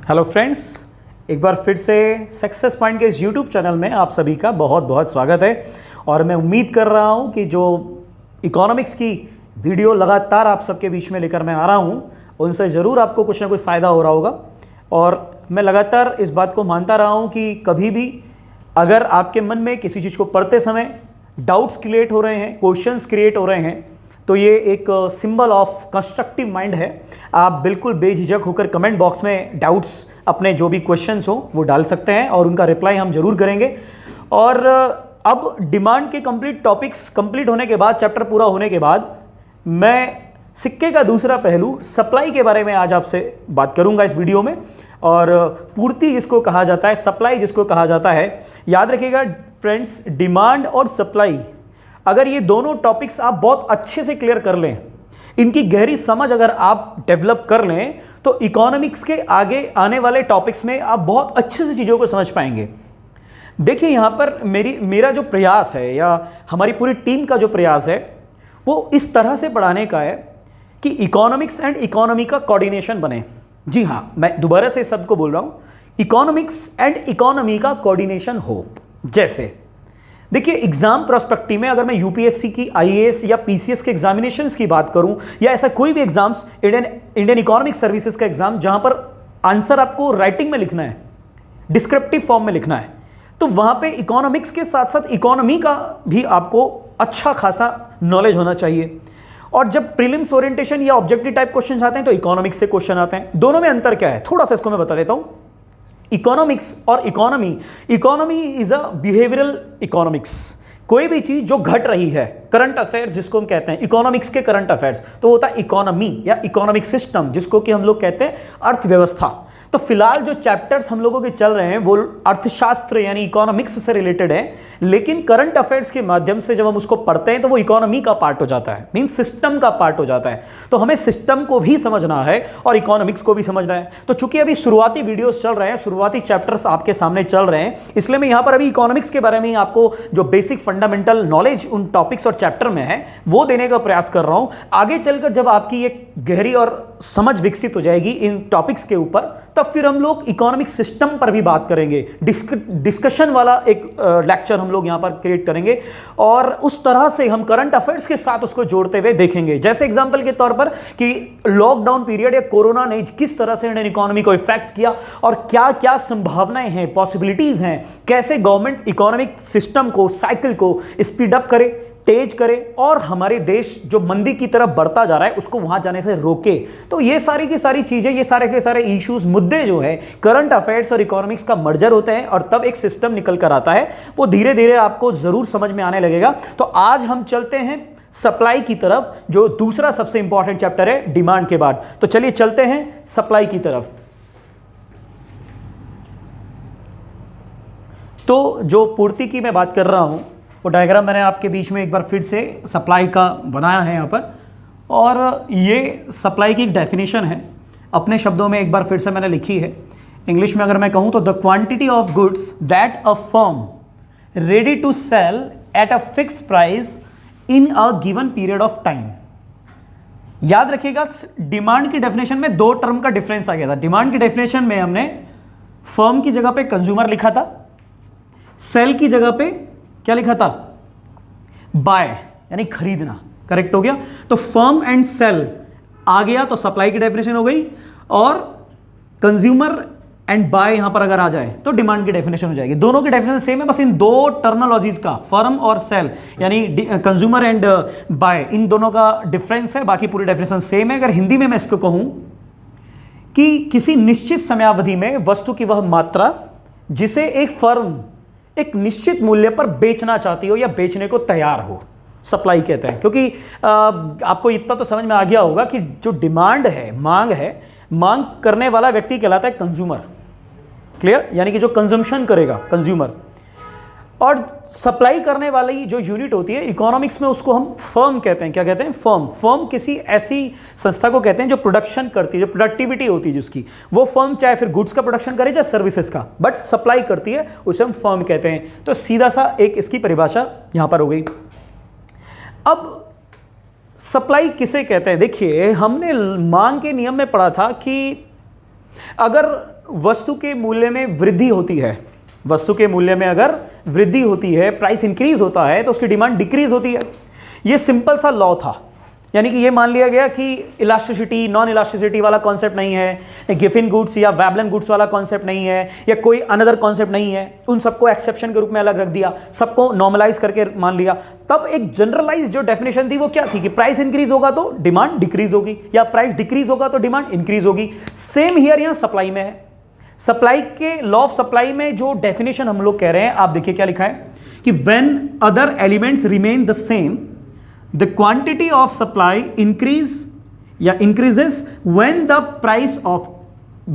Hello friends, एक बार फिर से सक्सेस पॉइंट के इस यूट्यूब चैनल में आप सभी का बहुत बहुत स्वागत है। और मैं उम्मीद कर रहा हूं कि जो इकोनॉमिक्स की वीडियो लगातार आप सबके बीच में लेकर मैं आ रहा हूं, उनसे ज़रूर आपको कुछ ना कुछ फ़ायदा हो रहा होगा। और मैं लगातार इस बात को मानता रहा हूं कि कभी भी अगर आपके मन में किसी चीज़ को पढ़ते समय डाउट्स क्रिएट हो रहे हैं, क्वेश्चंस क्रिएट हो रहे हैं, तो ये एक सिंबल ऑफ कंस्ट्रक्टिव माइंड है। आप बिल्कुल बेझिझक होकर कमेंट बॉक्स में डाउट्स, अपने जो भी क्वेश्चंस हो वो डाल सकते हैं और उनका रिप्लाई हम जरूर करेंगे। और अब डिमांड के कंप्लीट टॉपिक्स कंप्लीट होने के बाद, चैप्टर पूरा होने के बाद, मैं सिक्के का दूसरा पहलू सप्लाई के बारे में आज आपसे बात करूंगा इस वीडियो में। और पूर्ति जिसको कहा जाता है, सप्लाई जिसको कहा जाता है, याद रखिएगा फ्रेंड्स, डिमांड और सप्लाई, अगर ये दोनों टॉपिक्स आप बहुत अच्छे से क्लियर कर लें, इनकी गहरी समझ अगर आप डेवलप कर लें, तो इकोनॉमिक्स के आगे आने वाले टॉपिक्स में आप बहुत अच्छे से चीज़ों को समझ पाएंगे। देखिए, यहाँ पर मेरा जो प्रयास है, या हमारी पूरी टीम का जो प्रयास है, वो इस तरह से पढ़ाने का है कि इकोनॉमिक्स एंड इकोनॉमी का कोऑर्डिनेशन बने। जी हाँ, मैं दोबारा से इस शब्द को बोल रहा हूँ, इकोनॉमिक्स एंड इकोनॉमी का कोऑर्डिनेशन हो। जैसे देखिए, एग्जाम प्रोस्पेक्टिव में अगर मैं यूपीएससी की, आईएएस या पीसीएस के एग्जामिनेशंस की बात करूं, या ऐसा कोई भी एग्जाम्स, इंडियन इकोनॉमिक सर्विसेज का एग्जाम जहां पर आंसर आपको राइटिंग में लिखना है, डिस्क्रिप्टिव फॉर्म में लिखना है, तो वहां पे इकोनॉमिक्स के साथ साथ इकोनॉमी का भी आपको अच्छा खासा नॉलेज होना चाहिए। और जब प्रीलिम्स ओरिएंटेशन या ऑब्जेक्टिव टाइप क्वेश्चन आते हैं तो इकोनॉमिक्स से क्वेश्चन आते हैं। दोनों में अंतर क्या है, थोड़ा सा इसको मैं बता देता हूं। इकोनॉमिक्स और economy, economy is a behavioural economics. कोई भी चीज जो घट रही है, करंट अफेयर्स जिसको हम कहते हैं, इकोनॉमिक्स के करंट अफेयर्स, तो होता है इकोनॉमी या इकोनॉमिक सिस्टम, जिसको कि हम लोग कहते हैं अर्थव्यवस्था। तो फिलहाल जो चैप्टर्स हम लोगों के चल रहे हैं वो अर्थशास्त्र यानी इकोनॉमिक्स से रिलेटेड है, लेकिन करंट अफेयर्स के माध्यम से जब हम उसको पढ़ते हैं तो वो इकोनॉमी का पार्ट हो जाता है, मींस सिस्टम का पार्ट हो जाता है। तो हमें सिस्टम को भी समझना है और इकोनॉमिक्स को भी समझना है। तो चूंकि अभी शुरुआती वीडियोस चल रहे हैं, शुरुआती चैप्टर्स आपके सामने चल रहे हैं, इसलिए मैं यहां पर अभी इकोनॉमिक्स के बारे में आपको जो बेसिक फंडामेंटल नॉलेज उन टॉपिक्स और चैप्टर में है वो देने का प्रयास कर रहा हूं। आगे चलकर जब आपकी एक गहरी और समझ विकसित हो जाएगी इन टॉपिक्स के ऊपर, तब फिर हम लोग इकोनॉमिक सिस्टम पर भी बात करेंगे। डिस्कशन वाला एक लेक्चर हम लोग यहां पर क्रिएट करेंगे और उस तरह से हम करंट अफेयर्स के साथ उसको जोड़ते हुए देखेंगे। जैसे एग्जांपल के तौर पर कि लॉकडाउन पीरियड या कोरोना ने किस तरह से इंडियन इकोनॉमी को इफेक्ट किया और क्या क्या संभावनाएं हैं, पॉसिबिलिटीज हैं, कैसे गवर्नमेंट इकोनॉमिक सिस्टम को, साइकिल को स्पीड अप करे, तेज करे और हमारे देश जो मंदी की तरफ बढ़ता जा रहा है उसको वहां जाने से रोके। तो ये सारी की सारी चीजें, ये सारे के सारे इश्यूज, मुद्दे जो है करंट अफेयर्स और इकोनॉमिक्स का मर्जर होते हैं और तब एक सिस्टम निकल कर आता है। वो धीरे धीरे आपको जरूर समझ में आने लगेगा। तो आज हम चलते हैं सप्लाई की तरफ, जो दूसरा सबसे इंपॉर्टेंट चैप्टर है डिमांड के बाद। तो चलिए चलते हैं सप्लाई की तरफ। तो जो पूर्ति की मैं बात कर रहा हूं, वो डायग्राम मैंने आपके बीच में एक बार फिर से सप्लाई का बनाया है यहाँ पर। और ये सप्लाई की एक डेफिनेशन है, अपने शब्दों में एक बार फिर से मैंने लिखी है। इंग्लिश में अगर मैं कहूँ तो the quantity of goods that a firm ready to sell at a fix price in a given period of time. याद रखिएगा, डिमांड की डेफिनेशन में दो टर्म का डिफरेंस आ गया था। डिमांड की डेफिनेशन में हमने फर्म की जगह पे कंज्यूमर लिखा था, सेल की जगह पे क्या लिखा था, बाय यानी खरीदना। करेक्ट हो गया। तो फर्म एंड सेल आ गया तो सप्लाई की डेफिनेशन हो गई, और कंज्यूमर एंड बाय यहां पर अगर आ जाए तो डिमांड की डेफिनेशन हो जाएगी। दोनों की डेफिनेशन सेम है, बस इन दो टर्मिनोलॉजीज का, फर्म और सेल यानी कंज्यूमर एंड बाय, इन दोनों का डिफरेंस है, बाकी पूरी डेफिनेशन सेम है। अगर हिंदी में मैं इसको कहूं कि किसी निश्चित समयावधि में वस्तु की वह मात्रा जिसे एक फर्म एक निश्चित मूल्य पर बेचना चाहती हो या बेचने को तैयार हो, सप्लाई कहते हैं। क्योंकि आपको इतना तो समझ में आ गया होगा कि जो डिमांड है, मांग करने वाला व्यक्ति कहलाता है कंज्यूमर। क्लियर, यानी कि जो कंजम्पशन करेगा कंज्यूमर, और सप्लाई करने वाली जो यूनिट होती है इकोनॉमिक्स में उसको हम फर्म कहते हैं। क्या कहते हैं, फर्म। फर्म किसी ऐसी संस्था को कहते हैं जो प्रोडक्शन करती है, जो प्रोडक्टिविटी होती है जिसकी, वो फर्म चाहे फिर गुड्स का प्रोडक्शन करे चाहे सर्विसेज का, बट सप्लाई करती है, उसे हम फर्म कहते हैं। तो सीधा सा एक इसकी परिभाषा यहां पर हो गई। अब सप्लाई किसे कहते हैं, देखिए हमने मांग के नियम में पढ़ा था कि अगर वस्तु के मूल्य में वृद्धि होती है, वस्तु के मूल्य में अगर वृद्धि होती है, प्राइस इंक्रीज होता है, तो उसकी डिमांड डिक्रीज होती है। ये सिंपल सा लॉ था, यानी कि ये मान लिया गया कि इलास्टिसिटी नॉन इलास्टिसिटी वाला कॉन्सेप्ट नहीं है, गिफिन गुड्स या वैबलन गुड्स वाला कॉन्सेप्ट नहीं है, या कोई अनदर कॉन्सेप्ट नहीं है। उन सबको एक्सेप्शन के रूप में अलग रख दिया, सबको नॉर्मलाइज करके मान लिया। तब एक जनरलाइज जो डेफिनेशन थी वो क्या थी कि प्राइस इंक्रीज होगा तो डिमांड डिक्रीज होगी, या प्राइस डिक्रीज होगा तो डिमांड इंक्रीज होगी। सेम हियर यहाँ सप्लाई में है। सप्लाई के लॉ ऑफ सप्लाई में जो डेफिनेशन हम लोग कह रहे हैं, आप देखिए क्या लिखा है कि when other elements remain the same, the quantity of supply increase या increases when the price of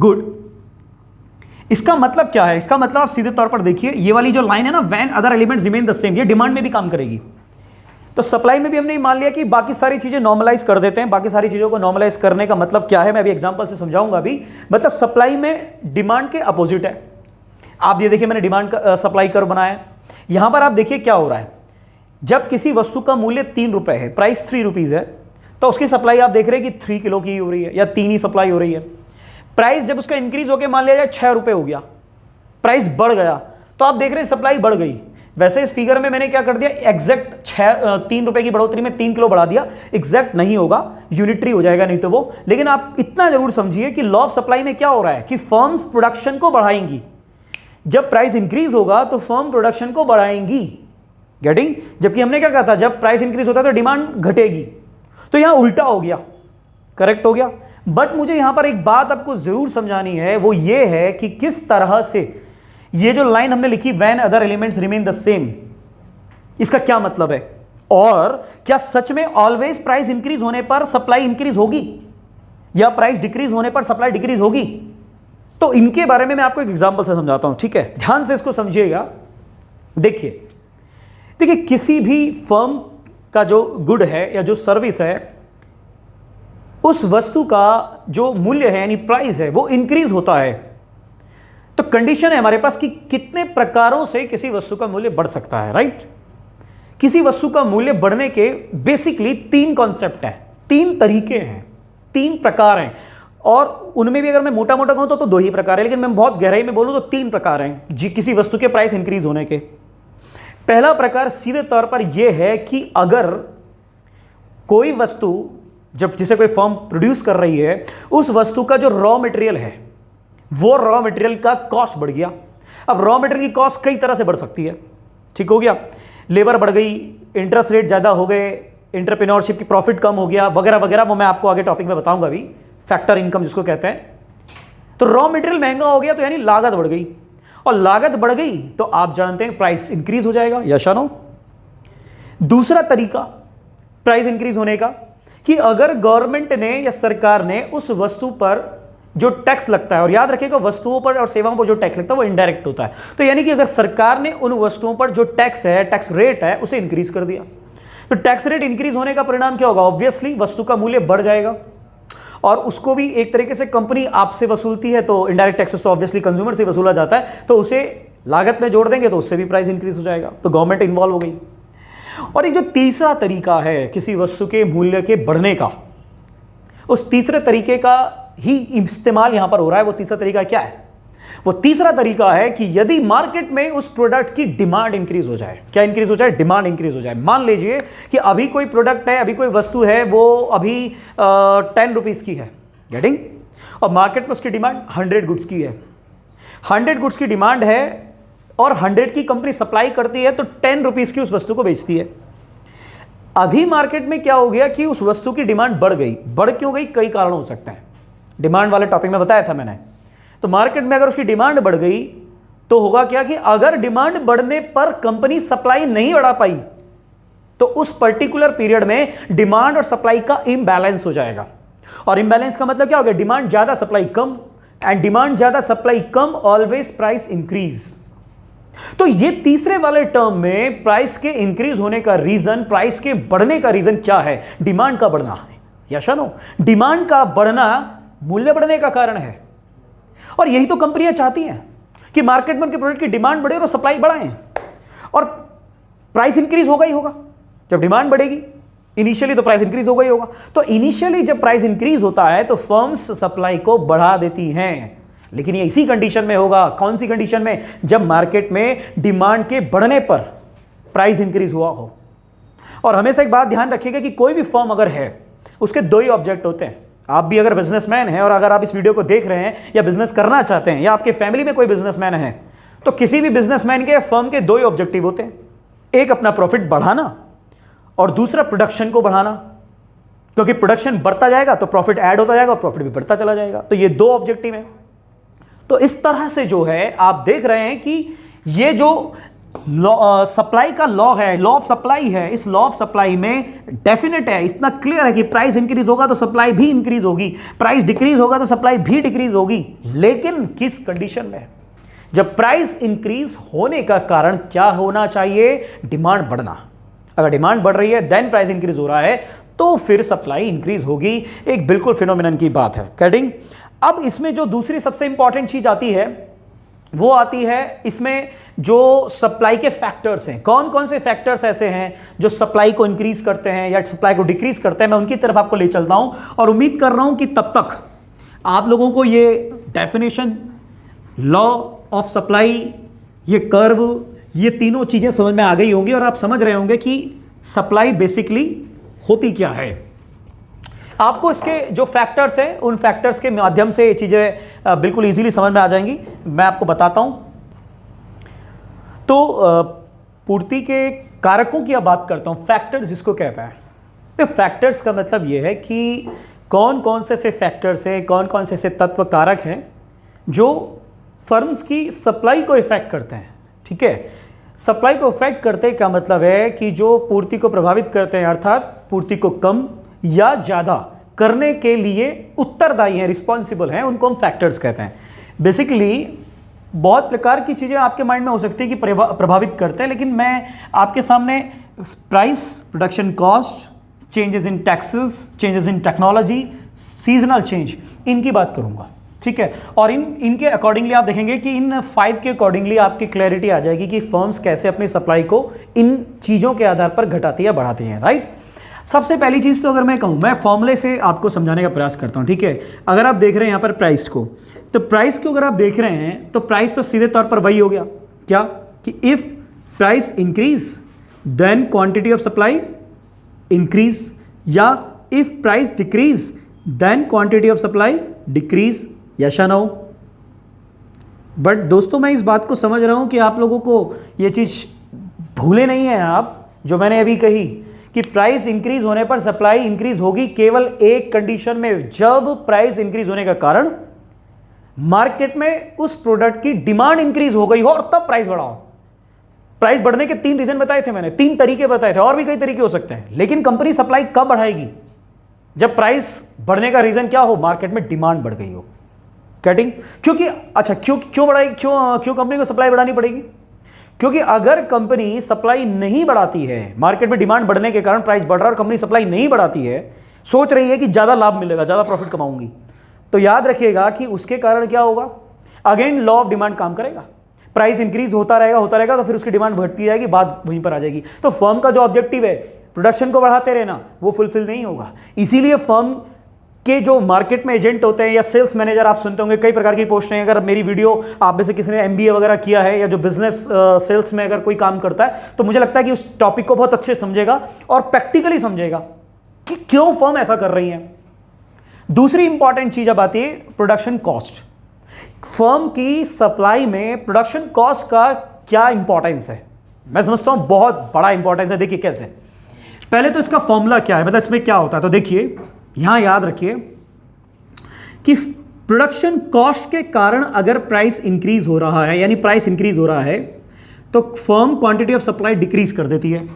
good। इसका मतलब क्या है? इसका मतलब आप सीधे तौर पर देखिए, ये वाली जो लाइन है ना, when other elements remain the same, ये डिमांड में भी काम करेगी। तो सप्लाई में भी हमने मान लिया कि बाकी सारी चीजें नॉर्मलाइज कर देते हैं। बाकी सारी चीजों को नॉर्मलाइज करने का मतलब क्या है, मैं अभी एग्जांपल से समझाऊंगा अभी। मतलब सप्लाई में डिमांड के अपोजिट है। आप ये देखिए, मैंने डिमांड का सप्लाई कर्व बनाया है। यहां पर आप देखिए क्या हो रहा है, जब किसी वस्तु का मूल्य 3 रुपए है, प्राइस 3 रुपीज है, तो उसकी सप्लाई आप देख रहे हैं कि 3 किलो की हो रही है या 3 ही सप्लाई हो रही है। प्राइस जब उसका इंक्रीज होकर मान लिया जाए 6 रुपए हो गया, प्राइस बढ़ गया, तो आप देख रहे हैं सप्लाई बढ़ गई। वैसे इस फिगर में मैंने क्या कर दिया, एग्जैक्ट 3 रुपए की बढ़ोतरी में 3 किलो बढ़ा दिया। एग्जैक्ट नहीं होगा, यूनिटरी हो जाएगा नहीं तो वो। लेकिन आप इतना जरूर समझिए कि लॉ ऑफ सप्लाई में क्या हो रहा है कि फर्म्स प्रोडक्शन को बढ़ाएंगी। जब प्राइस इंक्रीज होगा तो फर्म प्रोडक्शन को बढ़ाएंगी, गेटिंग। जबकि हमने क्या कहा था, जब प्राइस इंक्रीज होता है तो डिमांड घटेगी। तो यहां उल्टा हो गया, करेक्ट हो गया। बट मुझे यहां पर एक बात आपको जरूर समझानी है, वो ये है कि किस तरह से ये जो लाइन हमने लिखी when other elements remain the same, इसका क्या मतलब है, और क्या सच में ऑलवेज प्राइस इंक्रीज होने पर सप्लाई इंक्रीज होगी या प्राइस डिक्रीज होने पर सप्लाई डिक्रीज होगी। तो इनके बारे में मैं आपको एक एग्जांपल से समझाता हूं, ठीक है। ध्यान से इसको समझिएगा। देखिए किसी भी फर्म का जो गुड है या जो सर्विस है, उस वस्तु का जो मूल्य है यानी प्राइस है वो इंक्रीज होता है। तो कंडीशन है हमारे पास कि कितने प्रकारों से किसी वस्तु का मूल्य बढ़ सकता है, राइट। किसी वस्तु का मूल्य बढ़ने के बेसिकली 3 कॉन्सेप्ट हैं, 3 तरीके हैं, 3 प्रकार हैं। और उनमें भी अगर मैं मोटा मोटा कहूं तो 2 ही प्रकार है, लेकिन मैं बहुत गहराई में बोलूं तो 3 प्रकार हैं जी किसी वस्तु के प्राइस इंक्रीज होने के। पहला प्रकार सीधे तौर पर यह है कि अगर कोई वस्तु, जब जिसे कोई फर्म प्रोड्यूस कर रही है, उस वस्तु का जो रॉ मटेरियल है वो रॉ मटेरियल का कॉस्ट बढ़ गया। अब रॉ मटेरियल की कॉस्ट कई तरह से बढ़ सकती है, ठीक हो गया। लेबर बढ़ गई, इंटरेस्ट रेट ज़्यादा हो गए, एंटरप्रेन्योरशिप की प्रॉफिट कम हो गया, वगैरह वगैरह। वो मैं आपको आगे टॉपिक में बताऊंगा अभी, फैक्टर इनकम जिसको कहते हैं। तो रॉ मटेरियल महंगा हो गया तो यानी लागत बढ़ गई, और लागत बढ़ गई तो आप जानते हैं प्राइस इंक्रीज हो जाएगा, यस या नो। दूसरा तरीका प्राइस इंक्रीज होने का कि अगर गवर्नमेंट ने या सरकार ने उस वस्तु पर जो टैक्स लगता है, और याद रखिएगा वस्तुओं पर और सेवाओं पर जो टैक्स लगता है वो इनडायरेक्ट होता है। तो यानी कि अगर सरकार ने उन वस्तुओं पर जो टैक्स है, टैक्स रेट है, उसे इंक्रीज कर दिया, तो टैक्स रेट इंक्रीज होने का परिणाम क्या होगा, ऑब्वियसली वस्तु का मूल्य बढ़ जाएगा। और उसको भी एक तरीके से कंपनी आपसे वसूलती है, तो इनडायरेक्ट टैक्सेस तो ऑब्वियसली कंज्यूमर से वसूला जाता है, तो उसे लागत में जोड़ देंगे तो उससे भी प्राइस इंक्रीज हो जाएगा, तो गवर्नमेंट इन्वॉल्व हो गई। और एक जो तीसरा तरीका है किसी वस्तु के मूल्य के बढ़ने का, उस तीसरे तरीके का ही इस्तेमाल यहां पर हो रहा है। वो तीसरा तरीका क्या है, वो तीसरा तरीका है कि यदि मार्केट में उस प्रोडक्ट की डिमांड इंक्रीज हो जाए। क्या इंक्रीज हो जाए, डिमांड इंक्रीज हो जाए। मान लीजिए कि अभी कोई प्रोडक्ट है, अभी कोई वस्तु है, वो अभी 10 रुपीज की है, गेटिंग, और मार्केट में उसकी डिमांड 100 गुड्स की है। 100 गुड्स की डिमांड है और 100 की कंपनी सप्लाई करती है, तो 10 रुपीज की उस वस्तु को बेचती है। अभी मार्केट में क्या हो गया कि उस वस्तु की डिमांड बढ़ गई। बढ़ क्यों गई, कई कारण हो सकते हैं, डिमांड वाले टॉपिक में बताया था मैंने। तो मार्केट में अगर उसकी डिमांड बढ़ गई तो होगा क्या कि अगर डिमांड बढ़ने पर कंपनी सप्लाई नहीं बढ़ा पाई तो उस पर्टिकुलर पीरियड में डिमांड और सप्लाई का इम्बैलेंस हो जाएगा। और इम्बैलेंस का मतलब क्या हो गया, डिमांड ज्यादा सप्लाई कम, एंड डिमांड ज्यादा सप्लाई कम, ऑलवेज प्राइस इंक्रीज। तो ये तीसरे वाले टर्म में प्राइस के इंक्रीज होने का रीजन, प्राइस के बढ़ने का रीजन क्या है, डिमांड का बढ़ना है, यस या नो। डिमांड का बढ़ना मूल्य बढ़ने का कारण है, और यही तो कंपनियां चाहती हैं कि मार्केट में उनके प्रोडक्ट की डिमांड बढ़े और सप्लाई बढ़ाएं, और प्राइस इंक्रीज होगा ही होगा जब डिमांड बढ़ेगी। इनिशियली तो प्राइस इंक्रीज होगा ही होगा। तो इनिशियली जब प्राइस इंक्रीज होता है तो फर्म्स सप्लाई को बढ़ा देती हैं, लेकिन ये इसी कंडीशन में होगा, कौन सी कंडीशन में, जब मार्केट में डिमांड के बढ़ने पर प्राइस इंक्रीज हुआ हो। और हमेशा एक बात ध्यान रखिएगा कि कोई भी फर्म अगर है उसके दो ही ऑब्जेक्ट होते हैं। आप भी अगर बिजनेसमैन हैं और अगर आप इस वीडियो को देख रहे हैं या बिजनेस करना चाहते हैं या आपके फैमिली में कोई बिजनेसमैन है, तो किसी भी बिजनेसमैन के फर्म के दो ही ऑब्जेक्टिव होते हैं, एक अपना प्रॉफिट बढ़ाना और दूसरा प्रोडक्शन को बढ़ाना, क्योंकि प्रोडक्शन बढ़ता जाएगा तो प्रॉफिट ऐड होता जाएगा और प्रॉफिट भी बढ़ता चला जाएगा। तो ये दो ऑब्जेक्टिव है। तो इस तरह से जो है आप देख रहे हैं कि ये जो सप्लाई का लॉ है, लॉ ऑफ सप्लाई है, इस लॉ ऑफ सप्लाई में डेफिनेट है, इतना क्लियर है कि प्राइस इंक्रीज होगा तो सप्लाई भी इंक्रीज होगी, प्राइस डिक्रीज होगा तो सप्लाई भी डिक्रीज होगी। लेकिन किस कंडीशन में, जब प्राइस इंक्रीज होने का कारण क्या होना चाहिए, डिमांड बढ़ना। अगर डिमांड बढ़ रही है देन प्राइस इंक्रीज हो रहा है तो फिर सप्लाई इंक्रीज होगी। एक बिल्कुल फिनोमिनन की बात है। कैटिंग। अब इसमें जो दूसरी सबसे इंपॉर्टेंट चीज आती है वो आती है इसमें जो सप्लाई के फैक्टर्स हैं। कौन कौन से फैक्टर्स ऐसे हैं जो सप्लाई को इंक्रीज करते हैं या सप्लाई को डिक्रीज करते हैं, मैं उनकी तरफ आपको ले चलता हूं और उम्मीद कर रहा हूं कि तब तक आप लोगों को ये डेफिनेशन, लॉ ऑफ सप्लाई, ये कर्व, ये तीनों चीजें समझ में आ गई होंगी और आप समझ रहे होंगे कि सप्लाई बेसिकली होती क्या है। आपको इसके जो फैक्टर्स हैं उन फैक्टर्स के माध्यम से ये चीज़ें बिल्कुल इजीली समझ में आ जाएंगी। मैं आपको बताता हूं। तो पूर्ति के कारकों की अब बात करता हूं, फैक्टर्स जिसको कहता है। तो फैक्टर्स का मतलब ये है कि कौन कौन से फैक्टर्स हैं, कौन कौन से तत्व कारक हैं जो फर्म्स की सप्लाई को इफेक्ट करते हैं। ठीक है, सप्लाई को इफेक्ट करते का मतलब है कि जो पूर्ति को प्रभावित करते हैं, अर्थात पूर्ति को कम या ज्यादा करने के लिए उत्तरदायी हैं, रिस्पॉन्सिबल हैं, उनको हम फैक्टर्स कहते हैं। बेसिकली बहुत प्रकार की चीजें आपके माइंड में हो सकती है कि प्रभावित करते हैं, लेकिन मैं आपके सामने price, production cost, changes in taxes, changes in technology, seasonal change, इनकी बात करूंगा। ठीक है, और इनके अकॉर्डिंगली आप देखेंगे कि इन 5 के अकॉर्डिंगली आपकी क्लैरिटी आ जाएगी कि फर्म्स कैसे अपनी सप्लाई को इन चीज़ों के आधार पर घटाती है, बढ़ाती हैं। राइट। सबसे पहली चीज़ तो अगर मैं कहूँ, मैं फॉर्मूले से आपको समझाने का प्रयास करता हूँ। ठीक है, अगर आप देख रहे हैं यहाँ पर प्राइस को, तो प्राइस को अगर आप देख रहे हैं तो प्राइस तो सीधे तौर पर वही हो गया क्या कि if price increase then quantity of supply increase, या if price decrease then quantity of supply decrease, yes या नो। बट दोस्तों मैं इस बात को समझ रहा हूं कि आप लोगों को ये चीज भूले नहीं है आप, जो मैंने अभी कही कि प्राइस इंक्रीज होने पर सप्लाई इंक्रीज होगी केवल एक कंडीशन में, जब प्राइस इंक्रीज होने का कारण मार्केट में उस प्रोडक्ट की डिमांड इंक्रीज हो गई हो और तब प्राइस बढ़ाओ। प्राइस बढ़ने के 3 रीजन बताए थे मैंने, 3 तरीके बताए थे, और भी कई तरीके हो सकते हैं, लेकिन कंपनी सप्लाई कब बढ़ाएगी, जब प्राइस बढ़ने का रीजन क्या हो, मार्केट में डिमांड बढ़ गई हो। कैटिंग। क्योंकि अच्छा क्यों बढ़ाई, क्यों कंपनी को सप्लाई बढ़ानी पड़ेगी, क्योंकि अगर कंपनी सप्लाई नहीं बढ़ाती है, मार्केट में डिमांड बढ़ने के कारण प्राइस बढ़ रहा है और कंपनी सप्लाई नहीं बढ़ाती है, सोच रही है कि ज्यादा लाभ मिलेगा, ज्यादा प्रॉफिट कमाऊंगी, तो याद रखिएगा कि उसके कारण क्या होगा, अगेन लॉ ऑफ डिमांड काम करेगा। प्राइस इंक्रीज होता रहेगा तो फिर उसकी डिमांड बढ़ती जाएगी, बात वहीं पर आ जाएगी। तो फर्म का जो ऑब्जेक्टिव है प्रोडक्शन को बढ़ाते रहना, वो फुलफिल नहीं होगा। इसीलिए फर्म के जो मार्केट में एजेंट होते हैं या सेल्स मैनेजर, आप सुनते होंगे कई प्रकार की पोस्ट हैं। अगर मेरी वीडियो आप में से किसी ने MBA वगैरह किया है या जो बिजनेस सेल्स में अगर कोई काम करता है, तो मुझे लगता है कि उस टॉपिक को बहुत अच्छे से समझेगा और प्रैक्टिकली समझेगा कि क्यों फर्म ऐसा कर रही है। दूसरी इंपॉर्टेंट चीज अब आती है प्रोडक्शन कॉस्ट। फर्म की सप्लाई में प्रोडक्शन कॉस्ट का क्या इंपॉर्टेंस है, मैं समझता हूं बहुत बड़ा इंपॉर्टेंस है। देखिए कैसे, पहले तो इसका फॉर्मूला क्या है, मतलब इसमें क्या होता है, तो देखिए यहां याद रखिए कि प्रोडक्शन कॉस्ट के कारण अगर प्राइस इंक्रीज हो रहा है, यानी प्राइस इंक्रीज हो रहा है, तो firm quantity of supply decrease कर देती है,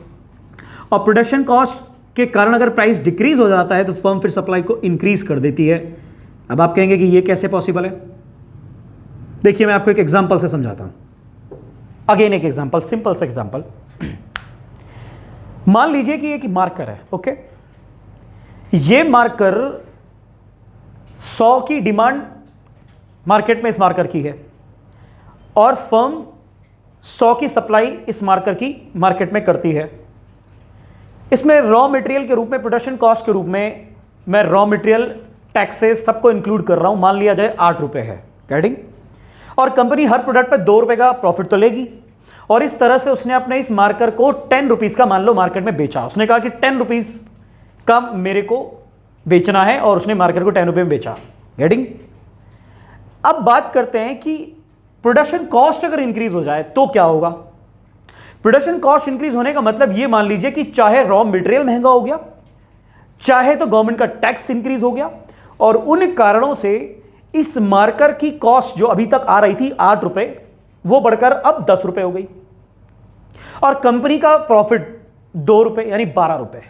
और प्रोडक्शन कॉस्ट के कारण अगर प्राइस डिक्रीज हो जाता है तो फर्म फिर सप्लाई को इंक्रीज कर देती है। अब आप कहेंगे कि ये कैसे पॉसिबल है, देखिए मैं आपको एक एग्जांपल से समझाता हूं। अगेन एक एग्जांपल, सिंपल सा एग्जांपल। मान लीजिए कि एक मार्कर है, ओके, ये मार्कर 100 की डिमांड मार्केट में इस मार्कर की है और फर्म 100 की सप्लाई इस मार्कर की मार्केट में करती है। इसमें रॉ मटेरियल के रूप में, प्रोडक्शन कॉस्ट के रूप में मैं रॉ मटेरियल, टैक्सेस सबको इंक्लूड कर रहा हूं, मान लिया जाए 8 रुपए है। गेटिंग? और कंपनी हर प्रोडक्ट पे 2 रुपए का प्रॉफिट तो लेगी, और इस तरह से उसने अपने इस मार्कर को 10 रुपीज का मान लो मार्केट में बेचा। उसने कहा कि 10 रुपीज का मेरे को बेचना है, और उसने मार्केट को 10 रुपए में बेचा। गेटिंग? अब बात करते हैं कि प्रोडक्शन कॉस्ट अगर इंक्रीज हो जाए तो क्या होगा। प्रोडक्शन कॉस्ट इंक्रीज होने का मतलब ये मान लीजिए कि चाहे रॉ मटेरियल महंगा हो गया, चाहे तो गवर्नमेंट का टैक्स इंक्रीज हो गया, और उन कारणों से इस मार्कर की कॉस्ट जो अभी तक आ रही थी 8 रुपए, वो बढ़कर अब 10 रुपए हो गई, और कंपनी का प्रॉफिट 2 रुपए यानी 12 रुपए।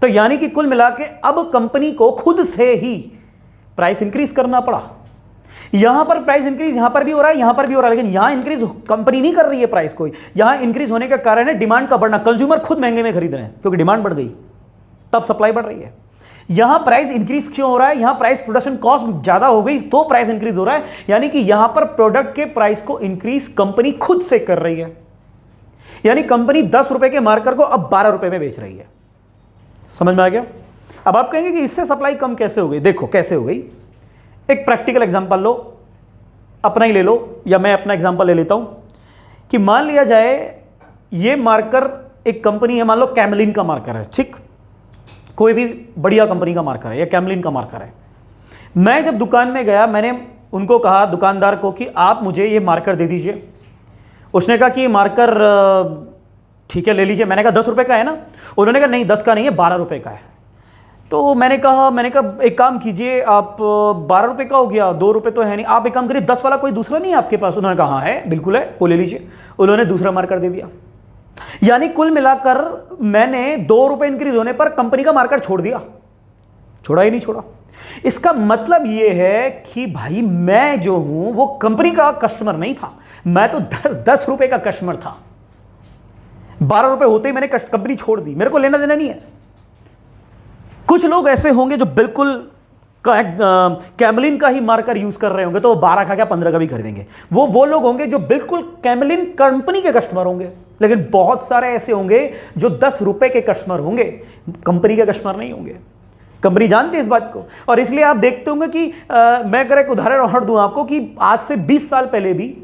तो यानी कि कुल मिला के अब कंपनी को खुद से ही प्राइस इंक्रीज करना पड़ा। यहां पर प्राइस इंक्रीज यहां पर भी हो रहा है, यहां पर भी हो रहा है, लेकिन यहां इंक्रीज कंपनी नहीं कर रही है प्राइस को। यहां इंक्रीज होने का कारण है डिमांड का बढ़ना। कंज्यूमर खुद महंगे में खरीद रहे हैं क्योंकि डिमांड बढ़ गई, तब सप्लाई बढ़ रही है। यहां प्राइस इंक्रीज क्यों हो रहा है? यहां प्राइस प्रोडक्शन कॉस्ट ज्यादा हो गई तो प्राइस इंक्रीज हो रहा है, यानी कि यहां पर प्रोडक्ट के प्राइस को इंक्रीज कंपनी खुद से कर रही है। यानी कंपनी 10 रुपए के मार्कर को अब 12 रुपए में बेच रही है। समझ में आ गया? अब आप कहेंगे कि इससे सप्लाई कम कैसे हो गई? देखो कैसे हो गई। एक प्रैक्टिकल एग्जांपल लो, अपना ही ले लो, या मैं अपना एग्जांपल ले लेता हूं कि मान लिया जाए ये मार्कर एक कंपनी है, मान लो कैमलिन का मार्कर है, ठीक, कोई भी बढ़िया कंपनी का मार्कर है या कैमलिन का मार्कर है। मैं जब दुकान में गया, मैंने उनको कहा, दुकानदार को, कि आप मुझे ये मार्कर दे दीजिए। उसने कहा कि ये मार्कर ठीक है ले लीजिए। मैंने कहा 10 रुपए का है ना? उन्होंने कहा नहीं 10 का नहीं है, 12 रुपए का है। तो मैंने कहा एक काम कीजिए, आप 12 रुपए का हो गया, 2 रुपए तो है नहीं, आप एक काम करिए 10 वाला कोई दूसरा नहीं है आपके पास? उन्होंने कहा हाँ है, बिल्कुल है, वो ले लीजिए। उन्होंने दूसरा मार्कर दे दिया। यानी कुल मिलाकर मैंने 2 रुपए इंक्रीज होने पर कंपनी का मार्कर छोड़ दिया, छोड़ा ही नहीं छोड़ा। इसका मतलब यह है कि भाई मैं जो हूं वो कंपनी का कस्टमर नहीं था, मैं तो 10 रुपए का कस्टमर था। 12 रुपए होते ही मैंने कंपनी छोड़ दी, मेरे को लेना देना नहीं है। कुछ लोग ऐसे होंगे जो बिल्कुल कैमलिन का ही मार्कर यूज कर रहे होंगे, तो वो 12 का क्या 15 का भी खरीदेंगे। वो लोग होंगे जो बिल्कुल कैमलिन कंपनी के कस्टमर होंगे। लेकिन बहुत सारे ऐसे होंगे जो 10 रुपए के कस्टमर होंगे, कंपनी के कस्टमर नहीं होंगे। कंपनी जानती है इस बात को, और इसलिए आप देखते होंगे कि मैं अगर एक उदाहरण और दूं आपको कि आज से 20 साल पहले भी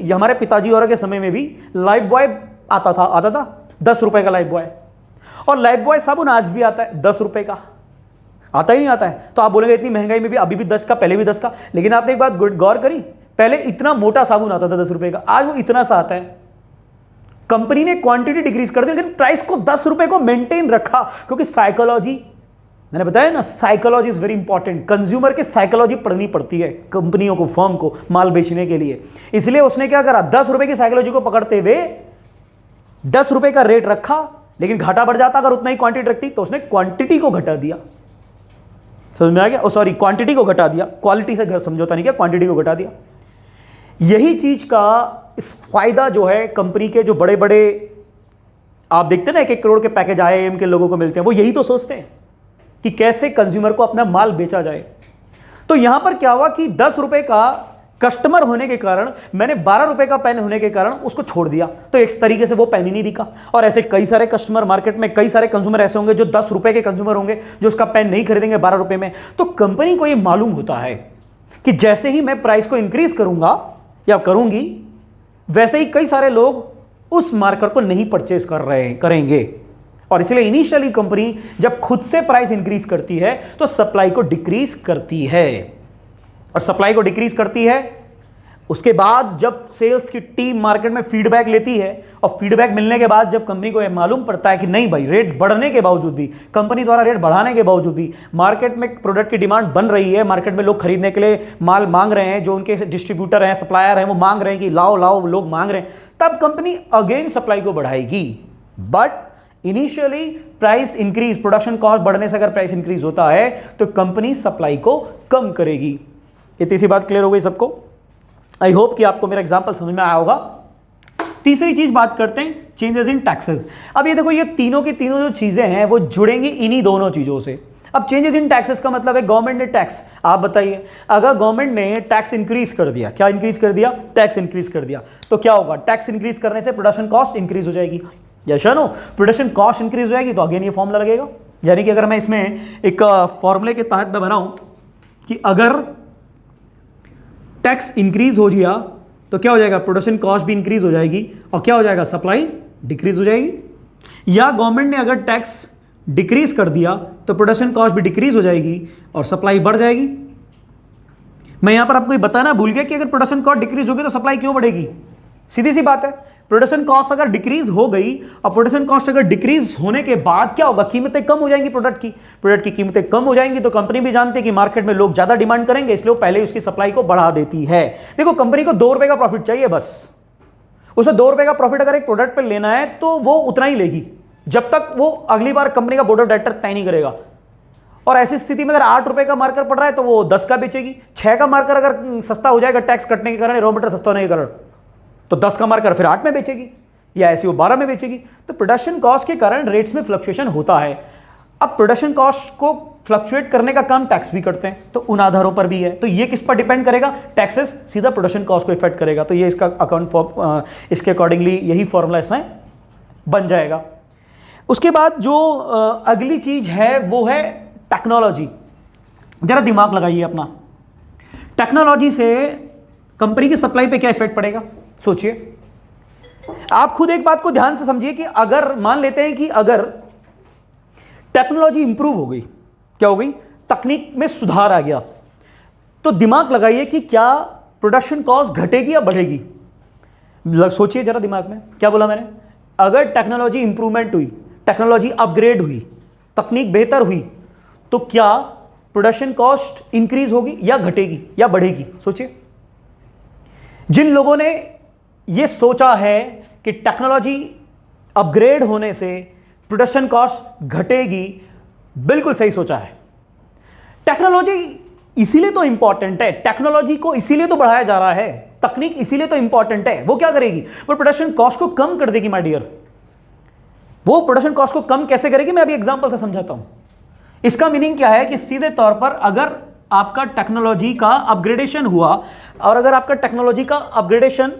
हमारे पिताजी और के समय में भी लाइफ बॉय आता था 10 रुपए का लाइफ बॉय। और लाइफ बॉय साबुन आज भी आता है 10 रुपए का, आता ही नहीं आता है। तो आप बोलेंगे इतनी महंगाई में भी अभी भी 10 का, पहले भी 10 का। लेकिन आपने एक बात गौर करी, पहले इतना मोटा साबुन आता था 10 रुपए का, आज वो इतना सा आता है। कंपनी ने क्वांटिटी डिक्रीज कर दी, लेकिन प्राइस को 10 रुपए को मेंटेन रखा, क्योंकि साइकोलॉजी, मैंने बताया ना, psychology is very important. Consumer की साइकोलॉजी पढ़नी पड़ती है कंपनियों को, फर्म को माल बेचने के लिए। इसलिए उसने क्या करा, 10 रुपए की साइकोलॉजी को पकड़ते हुए 10 रुपए का रेट रखा, लेकिन घाटा बढ़ जाता अगर उतना ही क्वांटिटी रखती, तो उसने क्वांटिटी को घटा दिया। समझ में आ गया? सॉरी, क्वांटिटी को घटा दिया, क्वालिटी से समझौता नहीं किया, क्वांटिटी को घटा दिया। यही चीज का इस फायदा जो है कंपनी के जो बड़े बड़े आप देखते हैं ना 1-1 करोड़ के पैकेज IIM के लोगों को मिलते हैं, वो यही तो सोचते हैं कि कैसे कंज्यूमर को अपना माल बेचा जाए। तो यहां पर क्या हुआ कि 10 रुपए का कस्टमर होने के कारण मैंने 12 रुपए का पेन होने के कारण उसको छोड़ दिया, तो एक तरीके से वो पेन ही नहीं बिका। और ऐसे कई सारे कस्टमर मार्केट में, कई सारे कंज्यूमर ऐसे होंगे जो 10 रुपए के कंज्यूमर होंगे जो उसका पेन नहीं खरीदेंगे 12 रुपए में। तो कंपनी को ये मालूम होता है कि जैसे ही मैं प्राइस को इंक्रीज करूंगा या करूंगी, वैसे ही कई सारे लोग उस मार्कर को नहीं परचेज करेंगे। और इसलिए इनिशियली कंपनी जब खुद से प्राइस इंक्रीज करती है तो सप्लाई को डिक्रीज करती है, और सप्लाई को डिक्रीज करती है उसके बाद जब सेल्स की टीम मार्केट में फीडबैक लेती है, और फीडबैक मिलने के बाद जब कंपनी को यह मालूम पड़ता है कि नहीं भाई, रेट बढ़ने के बावजूद भी, कंपनी द्वारा रेट बढ़ाने के बावजूद भी मार्केट में प्रोडक्ट की डिमांड बन रही है, मार्केट में लोग खरीदने के लिए माल मांग रहे हैं, जो उनके डिस्ट्रीब्यूटर हैं, सप्लायर हैं, वो मांग रहे हैं कि लाओ लाओ, लोग मांग रहे हैं, तब कंपनी अगेन सप्लाई को बढ़ाएगी। But initially price increase, production cost बढ़ने से अगर प्राइस इंक्रीज होता है तो कंपनी सप्लाई को कम करेगी। ये तीसरी बात क्लियर हो गई सबको? आई होप कि आपको मेरा एग्जांपल समझ में आया होगा। तीसरी चीज बात करते हैं, चेंजेस इन टैक्सेस। अब ये देखो, ये तीनों की तीनों जो चीजें हैं वो जुड़ेंगी इन्हीं दोनों चीजों से। अब चेंजेस इन टैक्सेस का मतलब है गवर्नमेंट ने टैक्स, आप बताइए, अगर गवर्नमेंट ने टैक्स इंक्रीज कर दिया, क्या इंक्रीज कर दिया? टैक्स इंक्रीज कर दिया, तो क्या होगा? टैक्स इंक्रीज करने से प्रोडक्शन कॉस्ट इंक्रीज हो जाएगी। Yes no? Production cost increase हो जाएगी तो अगेन ये फॉर्मूला लगेगा। यानी कि अगर मैं इसमें एक फॉर्मूले के तहत मैं बनाऊं कि अगर टैक्स इंक्रीज हो गया तो क्या हो जाएगा, प्रोडक्शन कॉस्ट भी इंक्रीज हो जाएगी और क्या हो जाएगा, सप्लाई डिक्रीज हो जाएगी। या गवर्नमेंट ने अगर टैक्स डिक्रीज कर दिया तो प्रोडक्शन कॉस्ट भी डिक्रीज हो जाएगी और सप्लाई बढ़ जाएगी। मैं यहां पर आपको ये बताना भूल गया कि अगर प्रोडक्शन कॉस्ट डिक्रीज होगी तो सप्लाई क्यों बढ़ेगी। सीधी सी बात है, प्रोडक्शन कॉस्ट अगर डिक्रीज हो गई और प्रोडक्शन कॉस्ट अगर डिक्रीज होने के बाद क्या होगा, कीमतें कम हो जाएंगी, प्रोडक्ट की कीमतें कम हो जाएंगी तो कंपनी भी जानती है कि मार्केट में लोग ज्यादा डिमांड करेंगे, इसलिए वो पहले उसकी सप्लाई को बढ़ा देती है। देखो कंपनी को 2 रुपए का प्रॉफिट चाहिए, बस उसे 2 रुपए का प्रॉफिट अगर एक प्रोडक्ट पर लेना है तो वो उतना ही लेगी जब तक वो अगली बार कंपनी का बोर्ड ऑफ डायरेक्टर तय नहीं करेगा। और ऐसी स्थिति में अगर 8 रुपए का मार्कर पड़ रहा है तो वो 10 का बेचेगी। 6 का मार्कर अगर सस्ता हो जाएगा टैक्स कटने के कारण, रॉ मटेरियल सस्ता होने के कारण, तो 10 का मार्कर फिर 8 में बेचेगी या ऐसी वो 12 में बेचेगी। तो प्रोडक्शन कॉस्ट के कारण रेट्स में फ्लक्चुएशन होता है। अब प्रोडक्शन कॉस्ट को फ्लक्चुएट करने का काम टैक्स भी करते हैं, तो उन आधारों पर भी है। तो ये किस पर डिपेंड करेगा, टैक्सेस सीधा प्रोडक्शन कॉस्ट को इफेक्ट करेगा। तो ये इसका इसके अकॉर्डिंगली यही फॉर्मूला इसमें बन जाएगा। उसके बाद जो अगली चीज है वो है टेक्नोलॉजी। जरा दिमाग लगाइए अपना, टेक्नोलॉजी से कंपनी की सप्लाई पे क्या इफेक्ट पड़ेगा, सोचिए। आप खुद एक बात को ध्यान से समझिए कि अगर मान लेते हैं कि अगर टेक्नोलॉजी इंप्रूव हो गई, क्या हो गई, तकनीक में सुधार आ गया, तो दिमाग लगाइए कि क्या प्रोडक्शन कॉस्ट घटेगी या बढ़ेगी। सोचिए जरा दिमाग में, क्या बोला मैंने, अगर टेक्नोलॉजी इंप्रूवमेंट हुई, टेक्नोलॉजी अपग्रेड हुई, तकनीक बेहतर हुई, तो क्या प्रोडक्शन कॉस्ट इंक्रीज होगी या घटेगी या बढ़ेगी। सोचिए, जिन लोगों ने यह सोचा है कि टेक्नोलॉजी अपग्रेड होने से प्रोडक्शन कॉस्ट घटेगी, बिल्कुल सही सोचा है। टेक्नोलॉजी इसीलिए तो इंपॉर्टेंट है, टेक्नोलॉजी को इसीलिए तो बढ़ाया जा रहा है, तकनीक इसीलिए तो इंपॉर्टेंट है। वो क्या करेगी, वो प्रोडक्शन कॉस्ट को कम कर देगी माय डियर। वो प्रोडक्शन कॉस्ट को कम कैसे करेगी, मैं अभी एग्जांपल से समझाता हूं। इसका मीनिंग क्या है कि सीधे तौर पर अगर आपका टेक्नोलॉजी का अपग्रेडेशन हुआ और अगर आपका टेक्नोलॉजी का अपग्रेडेशन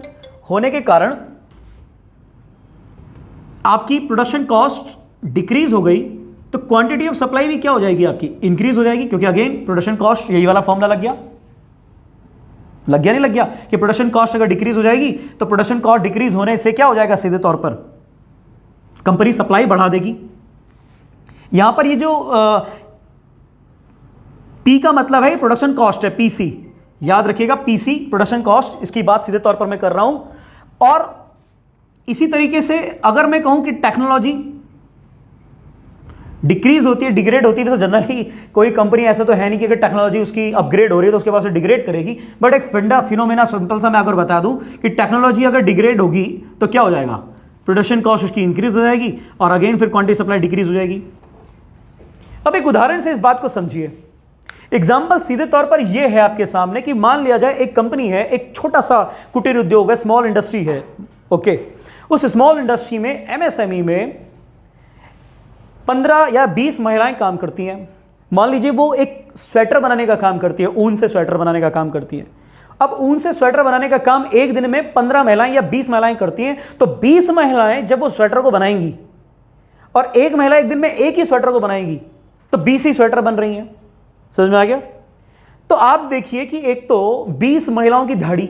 होने के कारण आपकी प्रोडक्शन कॉस्ट डिक्रीज हो गई, तो क्वांटिटी ऑफ सप्लाई भी क्या हो जाएगी, आपकी इंक्रीज हो जाएगी। क्योंकि अगेन प्रोडक्शन कॉस्ट, यही वाला फॉर्मूला लग गया नहीं लग गया कि प्रोडक्शन कॉस्ट अगर डिक्रीज हो जाएगी तो प्रोडक्शन कॉस्ट डिक्रीज होने से क्या हो जाएगा, सीधे तौर पर कंपनी सप्लाई बढ़ा देगी। यहां पर ये जो पी का मतलब है प्रोडक्शन कॉस्ट है, पीसी याद रखिएगा, पीसी प्रोडक्शन कॉस्ट, इसकी बात सीधे तौर पर मैं कर रहा हूं। और इसी तरीके से अगर मैं कहूं कि टेक्नोलॉजी डिक्रीज होती है, डिग्रेड होती है, तो जनरली कोई कंपनी ऐसा तो है नहीं कि अगर टेक्नोलॉजी उसकी अपग्रेड हो रही है तो उसके बाद से डिग्रेड करेगी। बट एक फिनोमेना सिंपल सा मैं अगर बता दूं कि टेक्नोलॉजी अगर डिग्रेड होगी तो क्या हो जाएगा, प्रोडक्शन कॉस्ट उसकी इंक्रीज हो जाएगी और अगेन फिर क्वांटिटी सप्लाई डिक्रीज हो जाएगी। अब एक उदाहरण से इस बात को समझिए। एग्जाम्पल सीधे तौर पर यह है आपके सामने कि मान लिया जाए एक कंपनी है, एक छोटा सा कुटीर उद्योग है, स्मॉल इंडस्ट्री है, ओके। उस स्मॉल इंडस्ट्री में, एमएसएमई में 15 या 20 महिलाएं काम करती हैं। मान लीजिए वो एक स्वेटर बनाने का काम करती है, ऊन से स्वेटर बनाने का काम करती है। अब ऊन से स्वेटर बनाने का काम एक दिन में 15 महिलाएं या 20 महिलाएं करती हैं, तो 20 महिलाएं जब वो स्वेटर को बनाएंगी और एक महिला एक दिन में एक ही स्वेटर को बनाएगी, तो 20 ही स्वेटर बन रही हैं। समझ में आ गया? तो आप देखिए कि एक तो 20 महिलाओं की दिहाड़ी,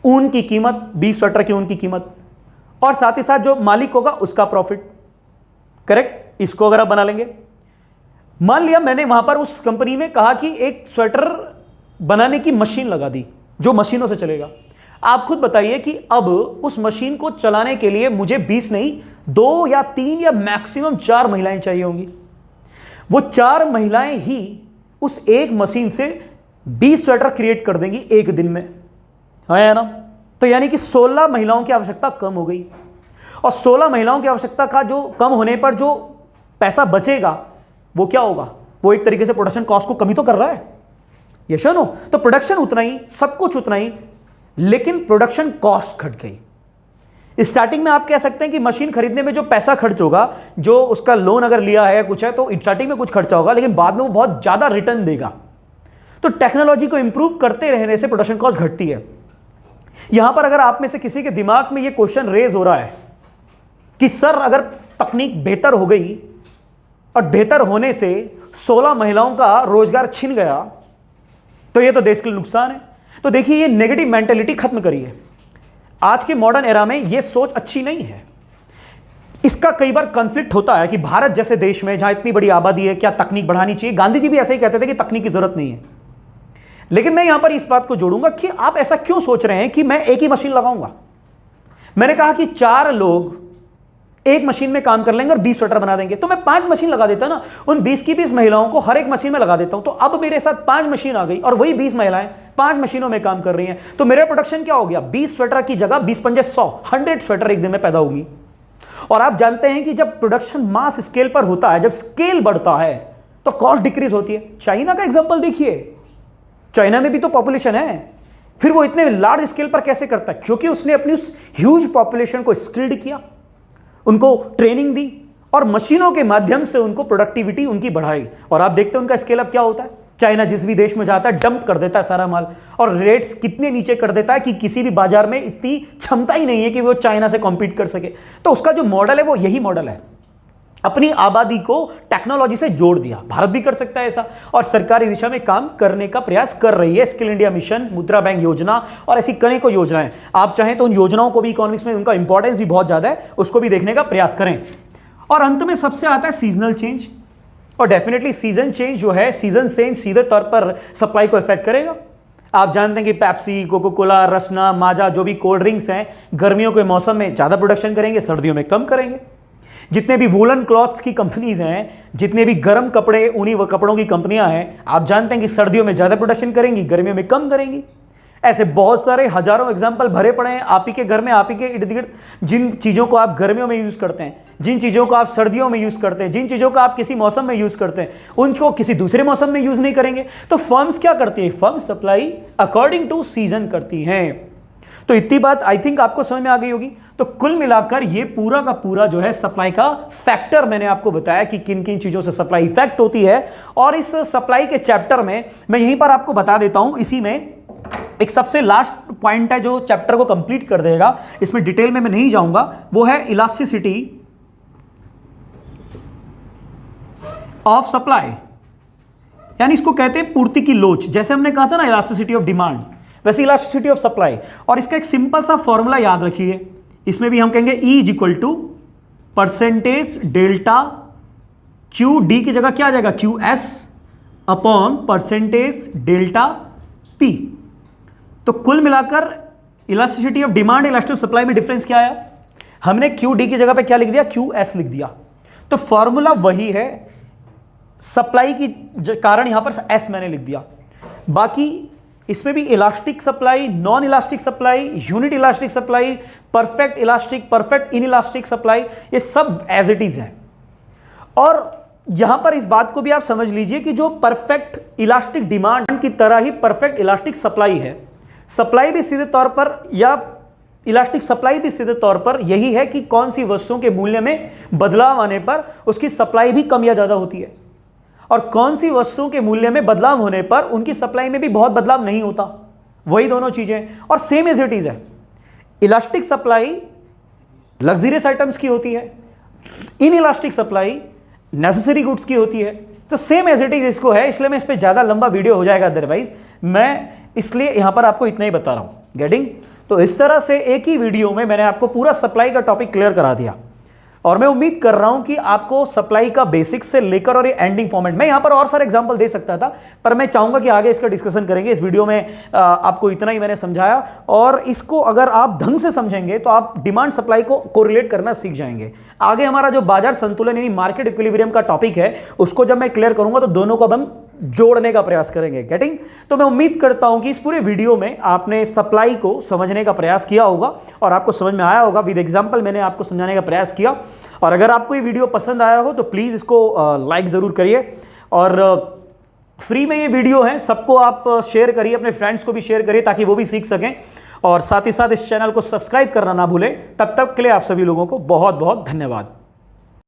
ऊन की कीमत, 20 स्वेटर की ऊन की कीमत, और साथ ही साथ जो मालिक होगा उसका प्रॉफिट, करेक्ट। इसको अगर आप बना लेंगे, मान लिया मैंने वहां पर उस कंपनी में कहा कि एक स्वेटर बनाने की मशीन लगा दी जो मशीनों से चलेगा। आप खुद बताइए कि अब उस मशीन को चलाने के लिए मुझे 20 नहीं, 2 या 3 या मैक्सिमम 4 महिलाएं चाहिए होंगी। वो 4 महिलाएं ही उस एक मशीन से 20 स्वेटर क्रिएट कर देंगी एक दिन में, है ना? तो यानी कि 16 महिलाओं की आवश्यकता कम हो गई। और 16 महिलाओं की आवश्यकता का जो कम होने पर जो पैसा बचेगा वो क्या होगा, वो एक तरीके से प्रोडक्शन कॉस्ट को कमी तो कर रहा है, यस और नो? तो प्रोडक्शन उतना ही, सब कुछ उतना ही, लेकिन प्रोडक्शन कॉस्ट घट गई। स्टार्टिंग में आप कह सकते हैं कि मशीन खरीदने में जो पैसा खर्च होगा, जो उसका लोन अगर लिया है कुछ है, तो स्टार्टिंग में कुछ खर्चा होगा, लेकिन बाद में वो बहुत ज्यादा रिटर्न देगा। तो टेक्नोलॉजी को इंप्रूव करते रहने से प्रोडक्शन कॉस्ट घटती है। यहां पर अगर आप में से किसी के दिमाग में ये क्वेश्चन रेज हो रहा है कि सर अगर तकनीक बेहतर हो गई और बेहतर होने से 16 महिलाओं का रोजगार छिन गया, तो ये तो देश के लिए नुकसान है। तो देखिए ये नेगेटिव मेंटेलिटी खत्म करिए। आज के मॉडर्न एरा में ये सोच अच्छी नहीं है। इसका कई बार कॉन्फ्लिक्ट होता है कि भारत जैसे देश में जहां इतनी बड़ी आबादी है क्या तकनीक बढ़ानी चाहिए। गांधी जी भी ऐसा ही कहते थे कि तकनीक की जरूरत नहीं है। लेकिन मैं यहां पर इस बात को जोड़ूंगा कि आप ऐसा क्यों सोच रहे हैं कि मैं एक ही मशीन लगाऊंगा। मैंने कहा कि 4 लोग एक मशीन में काम कर लेंगे और 20 स्वेटर बना देंगे, तो मैं 5 मशीन लगा देता ना, उन 20 की 20 महिलाओं को हर एक मशीन में लगा देता हूं। तो अब मेरे साथ 5 मशीन आ गई और वही 20 महिलाएं 5 मशीनों में काम कर रही हैं। तो मेरा प्रोडक्शन क्या हो गया, 20 स्वेटर की जगह 20 पंजे 100 स्वेटर एक दिन में पैदा होगी। और आप जानते हैं कि जब प्रोडक्शन मास स्केल पर होता है, जब स्केल बढ़ता है तो कॉस्ट डिक्रीज होती है। चाइना का एग्जांपल देखिए, चाइना में भी तो पॉपुलेशन है, फिर वो इतने लार्ज स्केल पर कैसे करता है? क्योंकि उसने अपनी उस ह्यूज पॉपुलेशन को स्किल्ड किया, उनको ट्रेनिंग दी और मशीनों के माध्यम से उनको प्रोडक्टिविटी उनकी बढ़ाई। और आप देखते हैं उनका स्केल अप क्या होता है। चाइना जिस भी देश में जाता है डंप कर देता है सारा माल, और रेट्स कितने नीचे कर देता है कि किसी भी बाजार में इतनी क्षमता ही नहीं है कि वो चाइना से कॉम्पीट कर सके। तो उसका जो मॉडल है वो यही मॉडल है, अपनी आबादी को टेक्नोलॉजी से जोड़ दिया। भारत भी कर सकता है ऐसा, और सरकार इस दिशा में काम करने का प्रयास कर रही है। स्किल इंडिया मिशन, मुद्रा बैंक योजना और ऐसी कई योजनाएं। आप चाहें तो उन योजनाओं को भी, इकोनॉमिक्स में उनका इंपॉर्टेंस भी बहुत ज्यादा है, उसको भी देखने का प्रयास करें। और अंत में सबसे आता है सीजनल चेंज। और डेफिनेटली सीजन चेंज जो है, सीजन चेंज सीधे तौर पर सप्लाई को इफेक्ट करेगा। आप जानते हैं कि पेप्सी, कोको कोला, रसना, माजा जो भी कोल्ड ड्रिंक्स हैं, गर्मियों के मौसम में ज़्यादा प्रोडक्शन करेंगे, सर्दियों में कम करेंगे। जितने भी वूलन क्लॉथ्स की कंपनीज हैं, जितने भी गर्म कपड़े, ऊनी व कपड़ों की कंपनियां हैं, आप जानते हैं कि सर्दियों में ज़्यादा प्रोडक्शन करेंगी, गर्मियों में कम करेंगी। ऐसे बहुत सारे हजारों एग्जाम्पल भरे पड़े हैं आप ही के घर में, आप ही के इर्द गिर्द। जिन चीज़ों को आप गर्मियों में यूज़ करते हैं, जिन चीज़ों को आप सर्दियों में यूज़ करते हैं, जिन चीज़ों को आप किसी मौसम में यूज़ करते हैं, उनको किसी दूसरे मौसम में यूज़ नहीं करेंगे। तो फर्म्स क्या करती है, firms supply according to season करती हैं। तो इतनी बात आई थिंक आपको समझ में आ गई होगी। तो कुल मिलाकर ये पूरा का पूरा जो है सप्लाई का फैक्टर मैंने आपको बताया कि किन किन चीज़ों से सप्लाई इफेक्ट होती है। और इस सप्लाई के चैप्टर में मैं यहीं पर आपको बता देता हूं, इसी में एक सबसे लास्ट पॉइंट है जो चैप्टर को कंप्लीट कर देगा। इसमें डिटेल में मैं नहीं जाऊंगा, वो है इलास्टिसिटी ऑफ सप्लाई, यानी इसको कहते हैं पूर्ति की लोच। जैसे हमने कहा था ना इलास्टिसिटी ऑफ डिमांड, वैसे इलास्टिसिटी ऑफ सप्लाई। और इसका एक सिंपल सा फॉर्मूला याद रखिए, इसमें भी हम कहेंगे E is equal to percentage delta Q, D की जगह क्या आ जाएगा QS upon percentage delta P। तो कुल मिलाकर elasticity of demand, elasticity of supply में डिफरेंस क्या आया, हमने QD की जगह पे क्या लिख दिया, QS लिख दिया। तो फॉर्मूला वही है, सप्लाई की कारण यहां पर S मैंने लिख दिया। बाकी इसमें भी elastic supply, non elastic supply, unit elastic supply, perfect elastic, perfect in elastic supply, ये सब एज इट इज है। और यहां पर इस बात को भी आप समझ लीजिए कि जो परफेक्ट इलास्टिक डिमांड की तरह ही परफेक्ट इलास्टिक सप्लाई है। सप्लाई भी सीधे तौर पर, या इलास्टिक सप्लाई भी सीधे तौर पर यही है कि कौन सी वस्तुओं के मूल्य में बदलाव आने पर उसकी सप्लाई भी कम या ज्यादा होती है, और कौन सी वस्तुओं के मूल्य में बदलाव होने पर उनकी सप्लाई में भी बहुत बदलाव नहीं होता। वही दोनों चीजें, और सेम एज इट इज है। इलास्टिक सप्लाई लग्जरियस आइटम्स की होती है, in elastic supply necessary goods की होती है। तो सेम एज इट इज इसको है, इसलिए मैं इस पर ज्यादा लंबा वीडियो हो जाएगा अदरवाइज। मैं इसलिए यहां पर आपको इतना ही बता रहा हूं। गेटिंग? तो इस तरह से एक ही वीडियो में मैंने आपको पूरा सप्लाई का टॉपिक क्लियर करा दिया, और मैं उम्मीद कर रहा हूं कि आपको सप्लाई का बेसिक्स से लेकर और ये एंडिंग फॉर्मेट, मैं यहां पर और सारे एग्जांपल दे सकता था, पर मैं चाहूंगा कि आगे इसका डिस्कशन करेंगे। इस वीडियो में आपको इतना ही मैंने समझाया, और इसको अगर आप ढंग से समझेंगे तो आप डिमांड सप्लाई को कोरिलेट करना सीख जाएंगे। आगे हमारा जो बाजार संतुलन यानी मार्केट इक्विलिब्रियम का टॉपिक है, उसको जब मैं क्लियर करूंगा तो दोनों को अब हम जोड़ने का प्रयास करेंगे। गेटिंग? तो मैं उम्मीद करता हूं कि इस पूरे वीडियो में आपने सप्लाई को समझने का प्रयास किया होगा और आपको समझ में आया होगा। विद एग्जांपल मैंने आपको समझाने का प्रयास किया, और अगर आपको ये वीडियो पसंद आया हो तो प्लीज़ इसको लाइक ज़रूर करिए। और फ्री में ये वीडियो है, सबको आप शेयर करिए, अपने फ्रेंड्स को भी शेयर करिए ताकि वो भी सीख सकें, और साथ ही साथ इस चैनल को सब्सक्राइब करना ना भूलें। तब तक के लिए आप सभी लोगों को बहुत बहुत धन्यवाद।